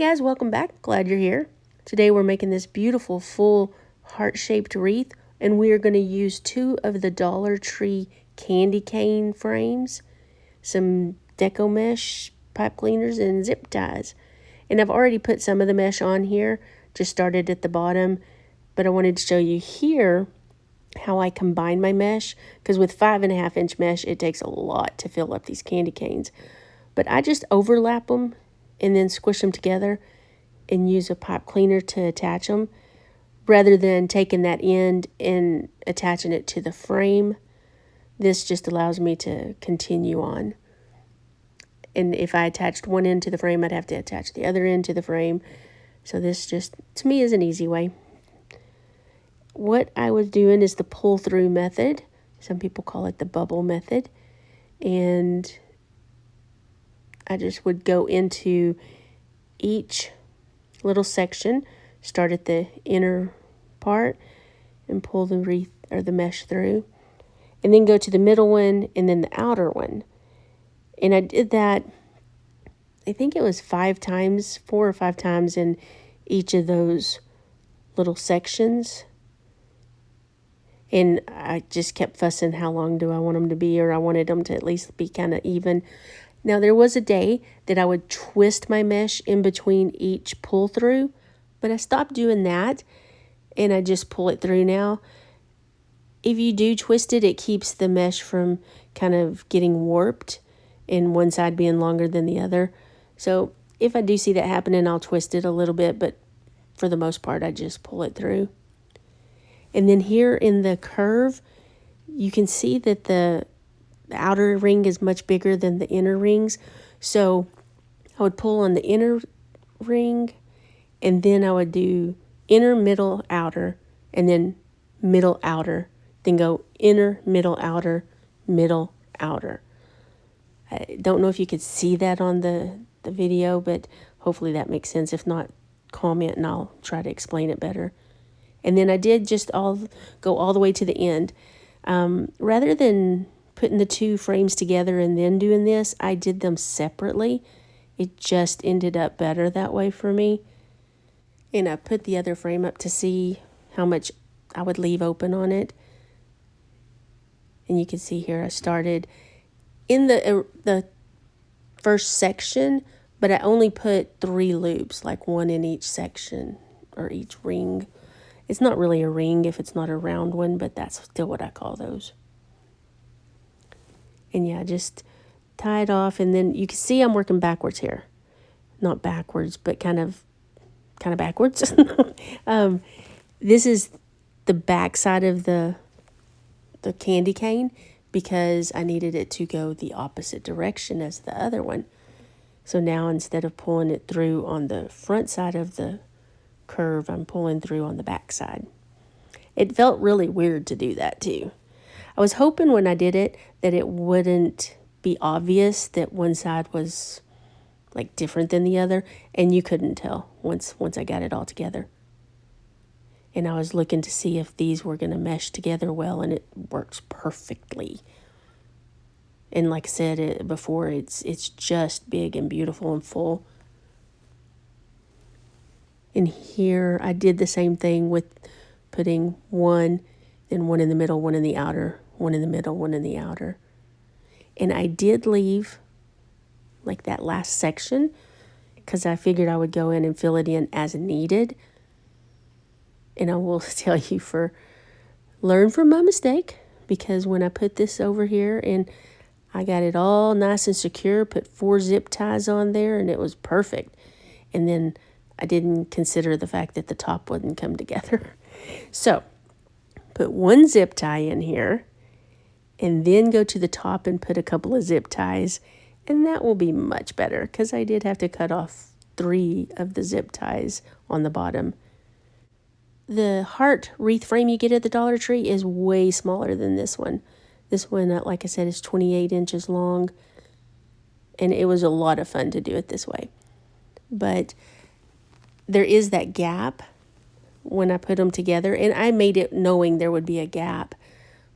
Hey guys, welcome back. Glad you're here. Today we're making this beautiful full heart-shaped wreath, and we are going to use 2 of the Dollar Tree candy cane frames, some Deco mesh, pipe cleaners, and zip ties. And I've already put some of the mesh on here, just started at the bottom, but I wanted to show you here how I combine my mesh, because with 5.5-inch mesh it takes a lot to fill up these candy canes. But I just overlap them and then squish them together and use a pipe cleaner to attach them, rather than taking that end and attaching it to the frame. This just allows me to continue on. And if I attached one end to the frame, I'd have to attach the other end to the frame. So this just, to me, is an easy way. What I was doing is the pull-through method. Some people call it the bubble method. And I just would go into each little section, start at the inner part and pull the wreath or the mesh through, and then go to the middle one and then the outer one. And I did that, I think it was 4 or 5 times in each of those little sections. And I just kept fussing, how long do I want them to be, or I wanted them to at least be kind of even. Now, there was a day that I would twist my mesh in between each pull through, but I stopped doing that and I just pull it through now. If you do twist it, it keeps the mesh from kind of getting warped and one side being longer than the other. So if I do see that happening, I'll twist it a little bit, but for the most part, I just pull it through. And then here in the curve, you can see that the outer ring is much bigger than the inner rings. So I would pull on the inner ring, and then I would do inner, middle, outer, and then middle, outer, then go inner, middle, outer, middle, outer. I don't know if you could see that on the video, but hopefully that makes sense. If not, comment and I'll try to explain it better. And then I did just go all the way to the end. Rather than putting the 2 frames together and then doing this, I did them separately. It just ended up better that way for me. And I put the other frame up to see how much I would leave open on it. And you can see here I started in the first section, but I only put 3 loops, like 1 in each section or each ring. It's not really a ring if it's not a round one, but that's still what I call those. And yeah, just tie it off, and then you can see I'm working backwards here. Not backwards, but kind of backwards. This is the back side of the candy cane, because I needed it to go the opposite direction as the other one. So now instead of pulling it through on the front side of the curve, I'm pulling through on the back side. It felt really weird to do that too. I was hoping when I did it that it wouldn't be obvious that one side was like different than the other, and you couldn't tell once I got it all together. And I was looking to see if these were going to mesh together well, and it works perfectly. And like I said before, it's just big and beautiful and full. And here I did the same thing with putting 1, then 1 in the middle, 1 in the outer, 1 in the middle, 1 in the outer. And I did leave like that last section because I figured I would go in and fill it in as needed. And I will tell you, learn from my mistake, because when I put this over here and I got it all nice and secure, put 4 zip ties on there, and it was perfect. And then I didn't consider the fact that the top wouldn't come together. So put 1 zip tie in here, and then go to the top and put a couple of zip ties, and that will be much better, because I did have to cut off 3 of the zip ties on the bottom. The heart wreath frame you get at the Dollar Tree is way smaller than this one. This one, like I said, is 28 inches long, and it was a lot of fun to do it this way. But there is that gap when I put them together, and I made it knowing there would be a gap,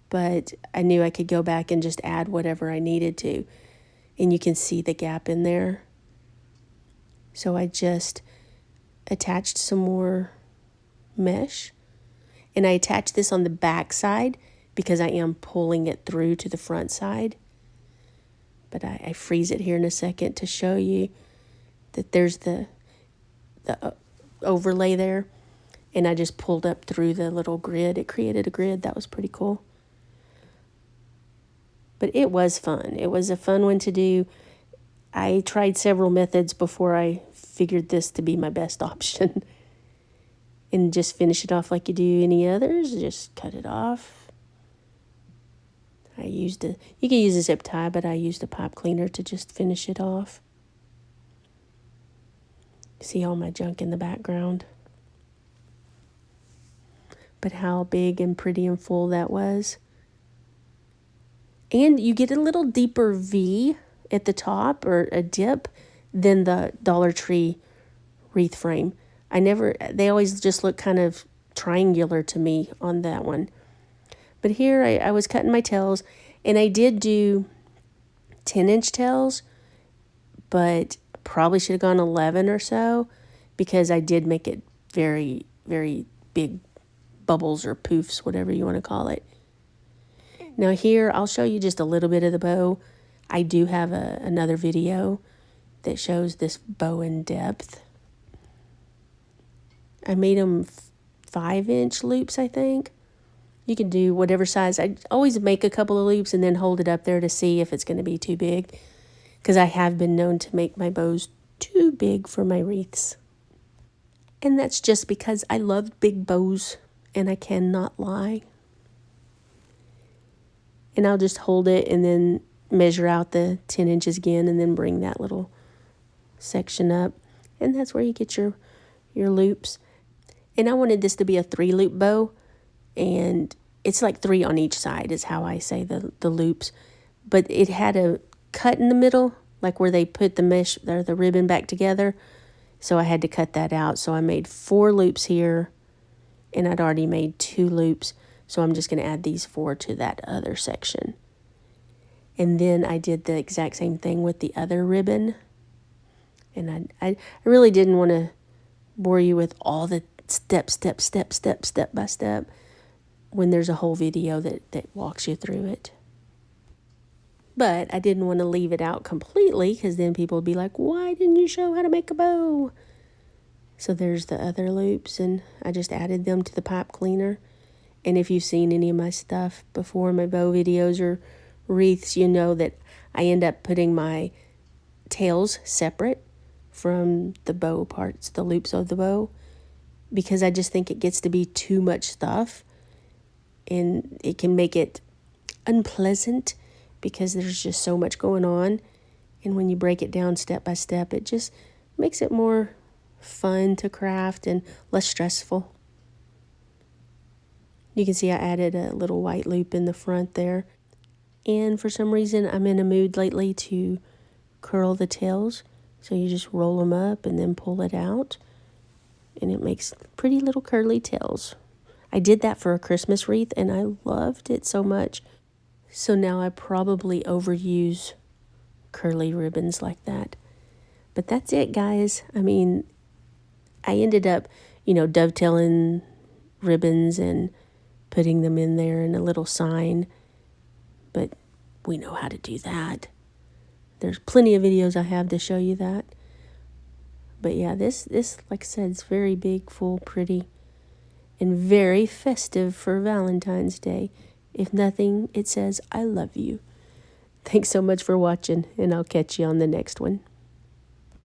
but I knew I could go back and just add whatever I needed to, and you can see the gap in there. So I just attached some more mesh. And I attached this on the back side because I am pulling it through to the front side. But I freeze it here in a second to show you that there's the overlay there. And I just pulled up through the little grid. It created a grid. That was pretty cool. But it was fun. It was a fun one to do. I tried several methods before I figured this to be my best option. And just finish it off like you do any others. Just cut it off. You can use a zip tie, but I used a pipe cleaner to just finish it off. See all my junk in the background. But how big and pretty and full that was. And you get a little deeper V at the top, or a dip, than the Dollar Tree wreath frame. They always just look kind of triangular to me on that one. But here I was cutting my tails, and I did do 10-inch tails, but probably should have gone 11 or so, because I did make it very, very big bubbles or poofs, whatever you want to call it. Now here, I'll show you just a little bit of the bow. I do have another video that shows this bow in depth. I made them 5-inch loops, I think. You can do whatever size. I always make a couple of loops and then hold it up there to see if it's going to be too big, because I have been known to make my bows too big for my wreaths. And that's just because I love big bows, and I cannot lie. And I'll just hold it and then measure out the 10 inches again, and then bring that little section up. And that's where you get your loops. And I wanted this to be a 3-loop bow, and it's like 3 on each side is how I say the loops. But it had a cut in the middle, like where they put the mesh or the ribbon back together. So I had to cut that out. So I made 4 loops here, and I'd already made 2 loops. So I'm just going to add these 4 to that other section. And then I did the exact same thing with the other ribbon. And I really didn't want to bore you with all the step by step, when there's a whole video that walks you through it. But I didn't want to leave it out completely, because then people would be like, why didn't you show how to make a bow? So there's the other loops, and I just added them to the pipe cleaner. And if you've seen any of my stuff before, my bow videos or wreaths, you know that I end up putting my tails separate from the bow parts, the loops of the bow, because I just think it gets to be too much stuff, and it can make it unpleasant because there's just so much going on. And when you break it down step by step, it just makes it more fun to craft and less stressful. You can see I added a little white loop in the front there. And for some reason, I'm in a mood lately to curl the tails. So you just roll them up and then pull it out. And it makes pretty little curly tails. I did that for a Christmas wreath, and I loved it so much. So now I probably overuse curly ribbons like that. But that's it, guys. I mean, I ended up, dovetailing ribbons and putting them in there in a little sign. But we know how to do that. There's plenty of videos I have to show you that. But yeah, this like I said, it's very big, full, pretty, and very festive for Valentine's Day. If nothing, it says, I love you. Thanks so much for watching, and I'll catch you on the next one.